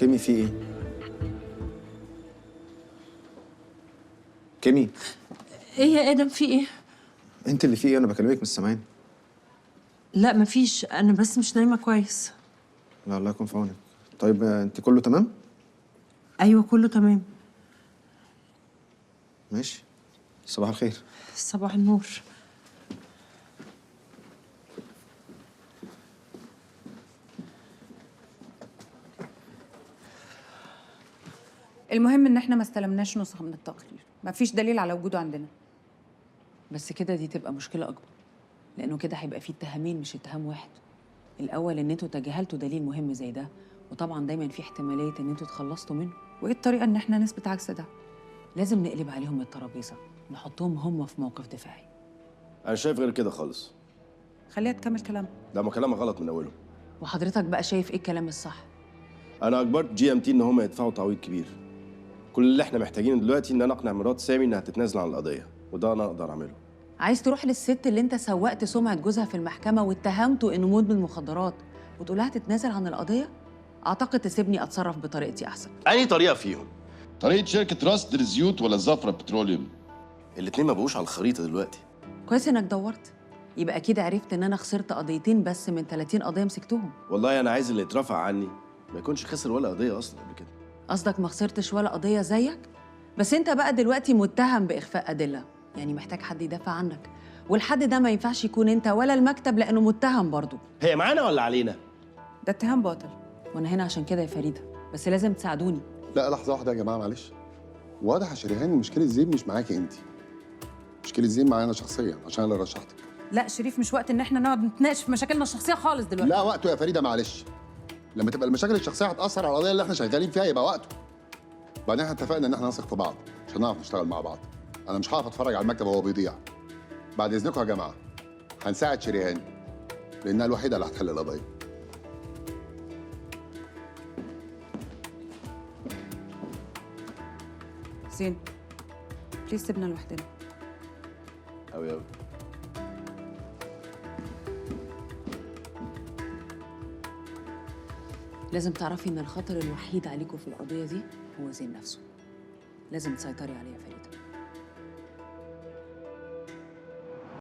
كيمي في ايه؟ كيمي ايه يا ادم في ايه؟ انت اللي في ايه؟ انا بكلمك مش سامعاني. لا مفيش، انا بس مش نايمه كويس. لا الله يكون في عونك. طيب انت كله تمام؟ ايوه كله تمام. ماشي. صباح الخير. صباح النور. المهم ان احنا ما استلمناش نسخه من التقرير، مفيش دليل على وجوده عندنا. بس كده دي تبقى مشكلة أكبر، لأنه كده هيبقى فيه اتهامين مش اتهام واحد. الأول إن انتوا تجاهلتوا دليل مهم زي ده، وطبعا دايما في احتمالية إن انتوا اتخلصتوا منه. وايه الطريقه ان احنا نثبت عكس ده؟ لازم نقلب عليهم الترابيزة، نحطهم هم في موقف دفاعي. انا شايف غير كده خالص. خليها تكمل كلام. ده ما كلامك غلط من اوله. وحضرتك بقى شايف إيه الكلام الصح؟ انا اجبرت GMT ان هم يدفعوا تعويض كبير. كل اللي احنا محتاجينه دلوقتي ان انا اقنع مرات سامي انها تتنازل عن القضيه، وده انا اقدر اعمله. عايز تروح للست اللي انت سوقت سمعة جوزها في المحكمة واتهمته إنه مدمن مخدرات وتقولها تتنازل عن القضية؟ أعتقد تسيبني أتصرف بطريقتي أحسن. انهي طريقه فيهم؟ طريقة شركة راس للزيوت ولا الزفرة بتروليوم؟ الاتنين ما بقوش على الخريطه دلوقتي. كويس إنك دورت، يبقى أكيد عرفت إن أنا خسرت قضيتين بس من 30 قضية مسكتهم. والله انا عايز اللي يترفع عني ما يكونش خسر ولا قضيه اصلا قبل كده. قصدك ما خسرتش ولا قضية زيك؟ بس انت بقى دلوقتي متهم بإخفاء أدلة، يعني محتاج حد يدافع عنك، والحد ده ما ينفعش يكون انت ولا المكتب لأنه متهم برضه. هي معانا ولا علينا؟ ده اتهام باطل. وأنا هنا عشان كده يا فريدة، بس لازم تساعدوني. لا لحظة واحدة يا جماعة معلش. واضح يا شريهان مشكلة زين مش معاكي انت. مشكلة زين معايا انا شخصيا عشان انا اللي رشحتك. لا شريف، مش وقت ان احنا نقعد نتناقش في مشاكلنا الشخصيه خالص دلوقتي. لا وقته يا فريدة معلش. لما تبقى المشاكل الشخصية هتأثر على القضية اللي احنا شغالين فيها يبقى وقته. بعدين احنا اتفقنا ان احنا نثق في بعض عشان نعرف نشتغل مع بعض. انا مش هقف اتفرج على المكتب وهو بيضيع. بعد اذنكم يا جماعة هنساعد شريهان لانها الوحيدة اللي هتحل القضية. زين بليز سيبنا لوحدنا. أوي أوي. لازم تعرفي إن الخطر الوحيد عليكم في القضية دي هو زين نفسه. لازم تسيطري عليه يا فريدة.